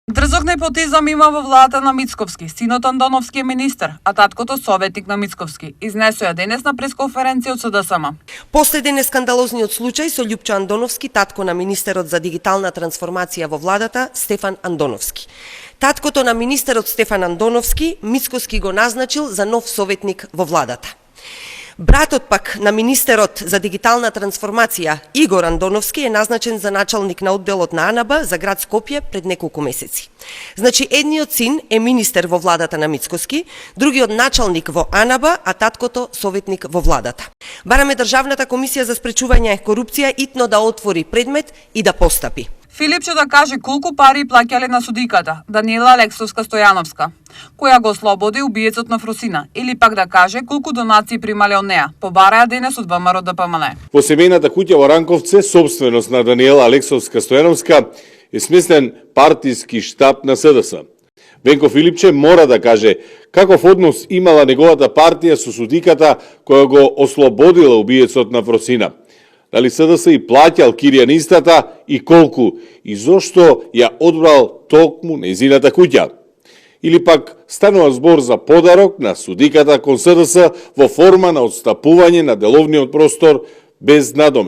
Дрзок непотизам има во владата на Мицковски. Синот Андоновски е министер, а таткото советник на Мицковски. Изнесоја денес на пресконференција од СДСМ. Последен е скандалозниот случај со Љупчо Андоновски, татко на министерот за дигитална трансформација во владата Стефан Андоновски. Таткото на министерот Стефан Андоновски Мицковски го назначил за нов советник во владата. Братот пак на министерот за дигитална трансформација Игор Андоновски е назначен за началник на одделот на АНБ за град Скопје пред неколку месеци. Значи, едниот син е министер во владата на Мицковски, другиот началник во АНБ, а таткото советник во владата. Бараме Државната комисија за спречување корупција итно да отвори предмет и да постапи. Филипче да каже колку пари плаќале на судиката Даниела Алексовска-Стојановска, која го ослободи убиецот на Фросина, или пак да каже колку донации примале од неа, побараја денес од ВМРО ДПМН. Во семејната куќа во Ранковце, собственост на Даниела Алексовска-Стојановска, е сместен партиски штаб на СДС. Венко Филипче мора да каже каков однос имала неговата партија со судиката која го ослободила убиецот на Фросина. Дали СДС и плаќал киријанистата и колку, и зошто ја одбрал токму нејзината куќа. Или пак станува збор за подарок на судиката кон СДС во форма на отстапување на деловниот простор без надомест.